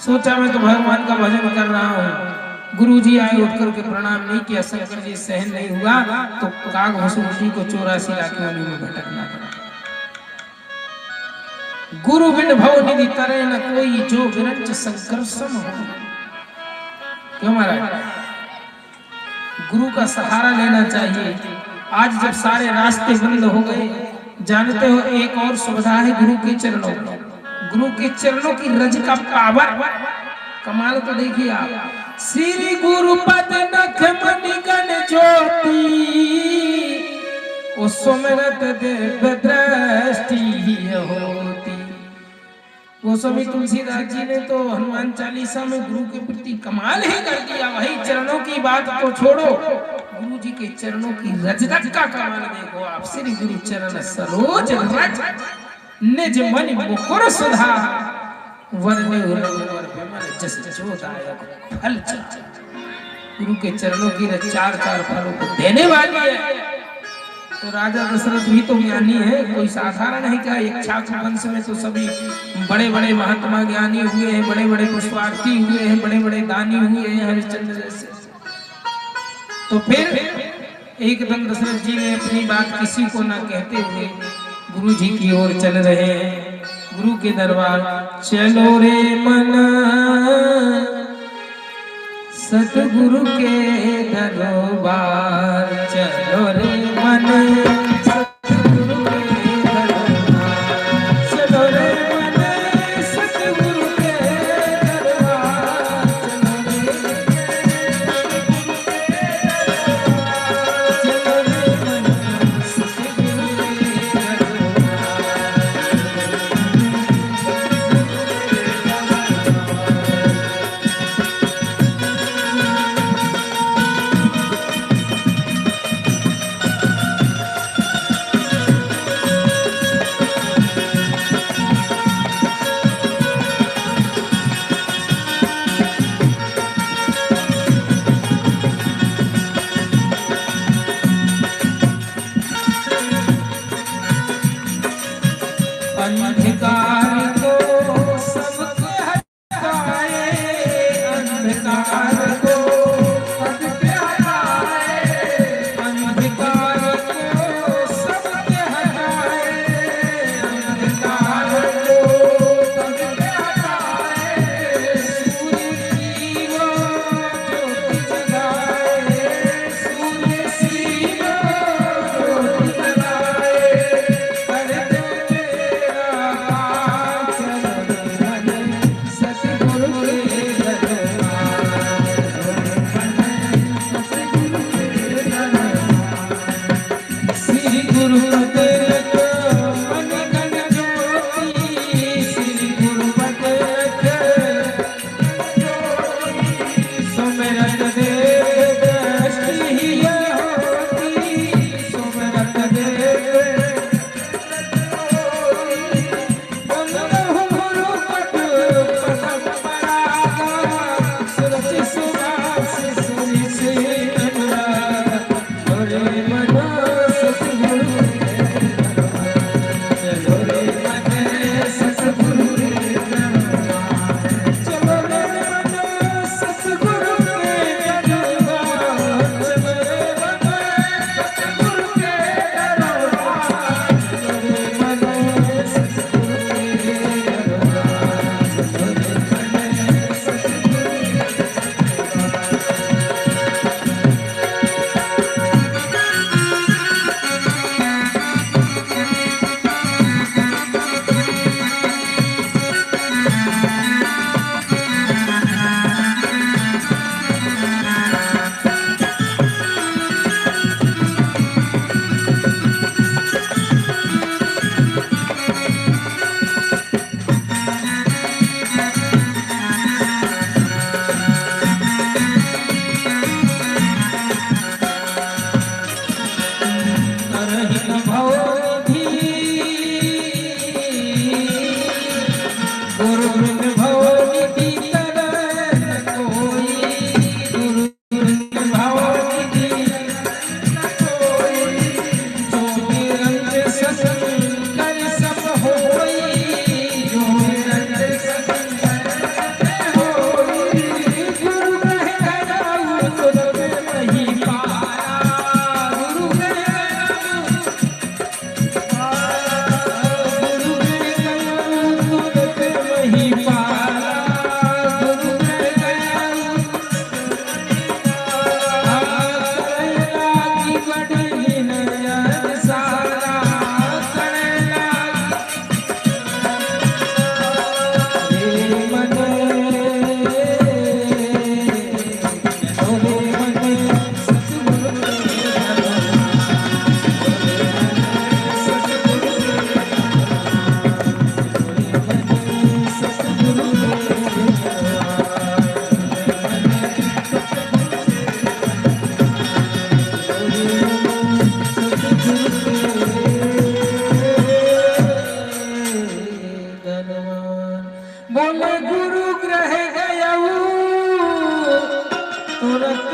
सोचा मैं तो भगवान का भजन कर रहा हूँ, गुरु जी आए उठ करके प्रणाम नहीं किया, शंकर जी सहन नहीं हुआ तो काग भुसुंड जी को 84 लाख योनि में भटकना पड़ा। गुरु बिन भव निधि तरय न कोई, जो विरंच शंकर सम हो। क्यों महाराज? गुरु का सहारा लेना चाहिए। आज जब सारे रास्ते बंद हो गए, जानते हो एक और सुविधा है गुरु के चरणों, गुरु के चरणों की रज का पावर, कमाल तो देखिए आप। श्री गुरु पद नख मणिगण ज्योति, ओ सुमिरत देव दृष्टि होती। गोस्वामी तुलसीदास जी ने तो हनुमान चालीसा में गुरु के प्रति कमाल ही कर दिया। वही चरणों की बात तो छोड़ो, गुरु जी के चरणों की रजरज का कमाल देखो आप। श्री गुरु चरण सरोज रज, निज मन मुकुर सुधा, वरने जस जोदायक फल चार। गुरु के चरणों की चार चार फलों को देने वाली है। तो राजा दशरथ भी तो ज्ञानी है, कोई साधारण है क्या? इक्ष्वाकु वंश में तो सभी बड़े बड़े महात्मा ज्ञानी हुए हैं, बड़े बड़े पुष्पार्थी हुए हैं, बड़े बड़े दानी हुए हैं, हरिश्चंद्र जैसे। तो फिर एकदम दशरथ जी ने अपनी बात किसी को ना कहते हुए गुरु जी की ओर चल रहे हैं, गुरु के दरबार। चलो रे मन सतगुरु के दरबार, चलो रे मन सतगुरु के दरबार, चलो रे मन सतगुरु के दरबार, चलो रे मन सतगुरु के दरबार। बोले गुरु ग्रह गयऊ तुरत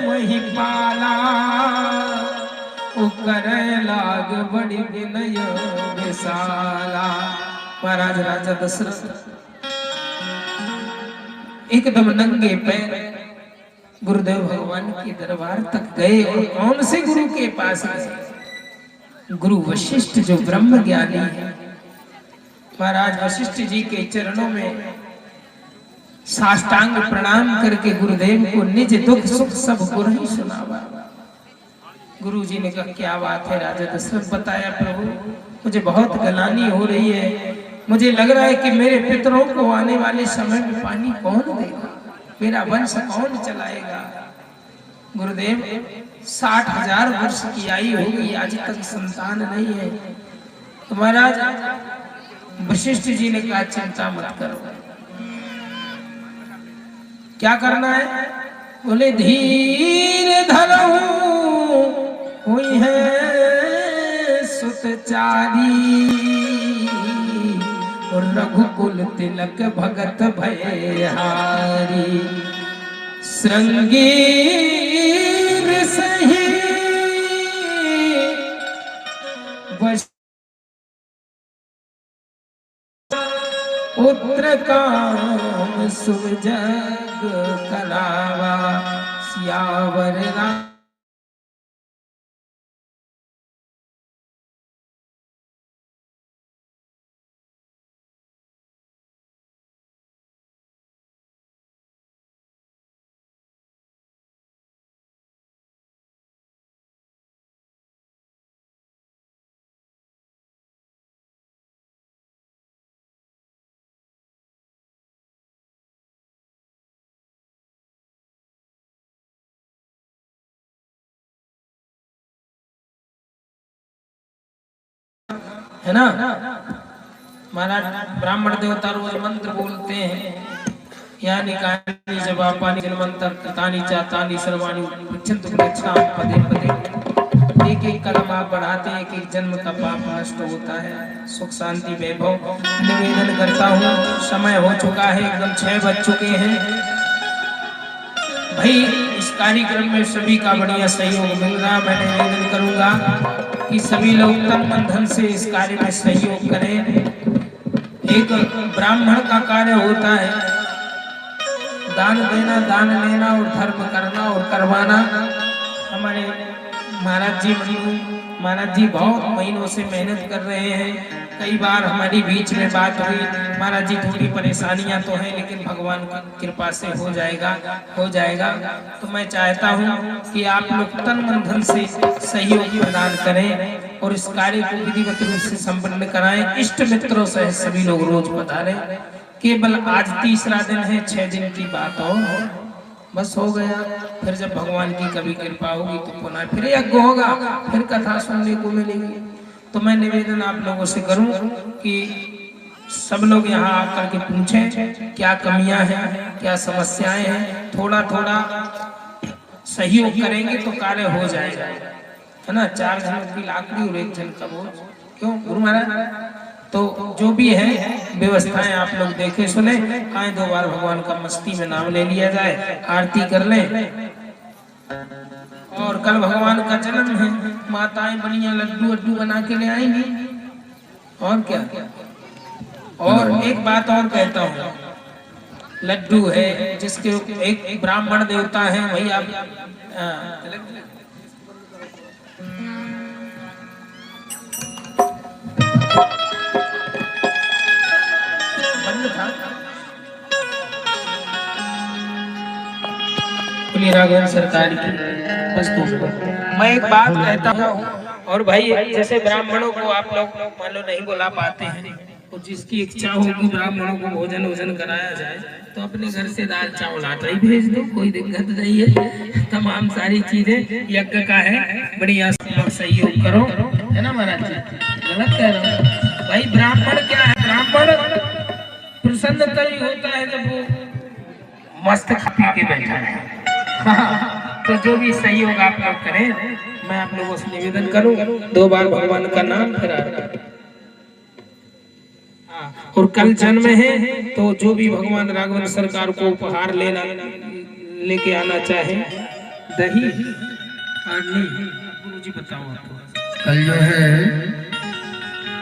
महिपाला करे लाग बड़ी विनय विशाला। महाराज राजा दशरथ एकदम नंगे पैर गुरुदेव भगवान के दरबार तक गए और कौन से गुरु के पास गए? गुरु वशिष्ठ जो ब्रह्म ज्ञानी है। महाराज वशिष्ठ जी के चरणों में साष्टांग प्रणाम करके गुरुदेव को निज दुख सुख सब गुरु ही सुनावा। गुरु जी ने कहा क्या बात है राजा दशरथ? बताया प्रभु मुझे बहुत गलानी हो रही है, मुझे लग रहा है कि मेरे पितरों को आने वाले समय में पानी कौन देगा, मेरा वंश कौन चलाएगा। गुरुदेव 60,000 वर्ष की आयु हो गई, आज तक संतान नहीं है। तो महाराज वशिष्ठ जी ने कहा चिंता मत करो, क्या करना है? बोले धीर धरो हुई है सुतचारी और रघुकुल तिलक भगत भयहारी। श्रृंगीर सही पुत्र काम सुजग करावा। सियावर राम है ना। महाराज ब्राह्मण देवता रोज मंत्र बोलते हैं, यानी कानी जवापानी जन्मंतर कृतानी चातानी सर्वाणी पृच्छन्तु प्रेक्षाम पदे पदे। एक एक कदम आप बढ़ाते हैं, एक एक जन्म का पाप नष्ट होता है। सुख शांति वैभव निवेदन करता हूँ। समय हो चुका है, एकदम 6 बज चुके हैं भाई। इस कार्यक्रम में सभी का बढ़िया सहयोग मिल रहा। मैं निवेदन करूंगा कि सभी लोग तन मन धन से इस कार्य में सहयोग करें। एक ब्राह्मण का कार्य होता है दान देना, दान लेना और धर्म करना और करवाना। हमारे महाराज जी बहुत महीनों से मेहनत कर रहे हैं। कई बार हमारी बीच में बात हुई, महाराज जी थोड़ी परेशानियां तो हैं, लेकिन भगवान की कृपा से हो जाएगा। तो मैं चाहता हूं कि आप लोग तन मन धन से सहयोग प्रदान करें और इस कार्य को विधिवत रूप से संपन्न कराएं। इष्ट मित्रों से सभी लोग रोज पधारें। केवल आज तीसरा दिन है, 6 दिन की बात और बस हो गया। फिर जब भगवान की कभी कृपा होगी तो पुनः फिर यज्ञ होगा, फिर कथा सुनने को मिलेगी। तो मैं निवेदन आप लोगों से करूं कि सब लोग यहाँ आकर के पूछें क्या कमियां हैं, क्या समस्याएं हैं। थोड़ा थोड़ा सहयोग करेंगे तो कार्य हो जाएगा, है ना। 4 जनों की लाकड़ी और 1 जन का बोझ। क्यों गुरु महाराज? तो जो भी है व्यवस्थाएं आप लोग देखे सुने। आए 2 बार भगवान का मस्ती में नाम ले लिया जाए, आरती कर लें। और कल भगवान का जन्म है, माताएं बढ़िया लड्डू बना के ले आएंगी और क्या। और एक बात और कहता हूँ, लड्डू है जिसके एक ब्राह्मण देवता है वही आप राघवन सरकार की वस्तु। मैं एक बात कहता हूँ, और भाई जैसे ब्राह्मणों को आप लोग मान लो नहीं बुला पाते हैं, और जिसकी इच्छा होगी ब्राह्मणों को भोजन कराया जाए तो अपने घर से दाल चावल आटा ही भेज दो, कोई दिक्कत नहीं है। तमाम सारी चीजें यज्ञ का है, बढ़िया सहयोग करो, है ना महाराज जी। गलत कह रहा हूँ भाई। ब्राह्मण क्या है, ब्राह्मण प्रसन्न तभी होता है जब वो मस्त खा पी के बैठा है। तो जो भी सहयोग आप लोग करें, मैं आप लोगों से निवेदन करूं 2 बार भगवान का नाम फिर और कल जन्म है तो जो भी भगवान राघवन सरकार को उपहार लेके आना चाहे, दही गुरु जी बताओ आपको। कल जो है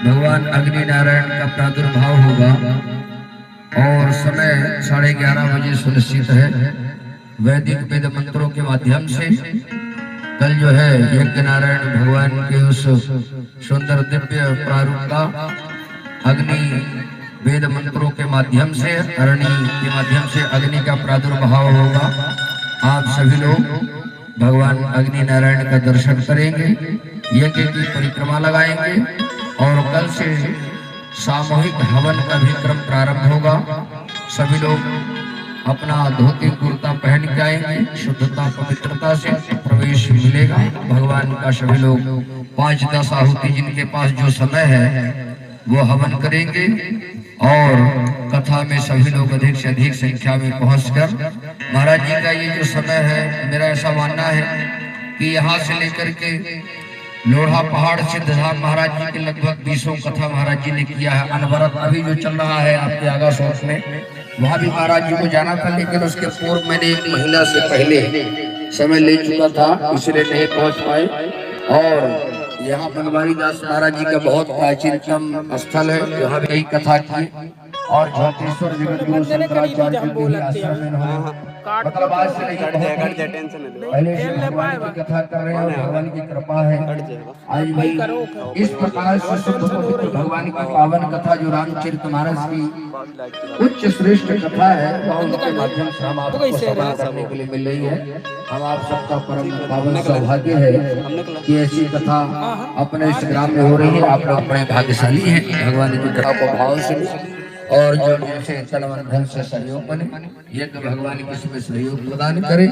भगवान अग्नि नारायण का प्रादुर्भाव होगा और समय 11:30 बजे सुनिश्चित है। वैदिक वेद मंत्रों के माध्यम से कल जो है यज्ञ नारायण भगवान के उस सुंदर दिव्य प्रारूप का अग्नि वेद मंत्रों के माध्यम से, अरणि के माध्यम से अग्नि का प्रादुर्भाव होगा। आप सभी लोग भगवान अग्नि नारायण का दर्शन करेंगे, यज्ञ की परिक्रमा लगाएंगे और कल से सामूहिक हवन का भी क्रम प्रारंभ होगा। सभी लोग अपना धोती कुर्ता पहन के आएंगे, शुद्धता पवित्रता से प्रवेश मिलेगा। भगवान का सभी लोग 5-10 आहुति जिनके पास जो समय है वो हवन करेंगे और कथा में सभी लोग अधिक से अधिक संख्या में पहुंचकर महाराज जी का ये जो समय है, मेरा ऐसा मानना है कि यहाँ से लेकर के लोढ़ा पहाड़ सिद्धधाम महाराज जी के लगभग 20 कथा महाराज जी ने किया है। अनवरत अभी जो चल रहा है आपके आगा शौक में, वहाँ भी महाराज जी को जाना था, लेकिन उसके पूर्व मैंने 1 महीना से पहले समय ले चुका था, इसलिए नहीं पहुँच पाए। और यहाँ बनवारी दास महाराज जी का बहुत प्राचीनतम स्थल है, यहाँ भी कई कथा की और ज्योतिश्वर जगत गुरु शंकराचार्य जी के आश्रम में इन्होंने मतलब आज से पहले से भगवान की कथा कर रहे हैं, भगवान की कृपा है। आज भाई इस प्रकार से भगवान की पावन कथा जो रामचरितमानस की उच्च श्रेष्ठ कथा है, उनके माध्यम से हम आपको सेवा करने के लिए मिल रही है। हम आप सबका परम पावन सौभाग्य है कि ऐसी कथा अपने इस ग्राम में हो रही है। आप लोग बड़े भाग्यशाली हैं, भगवान की कथा को भाव से और जो जैसे तन मन धन से सहयोग बने, ये तो भगवान की इसमें सहयोग प्रदान करे।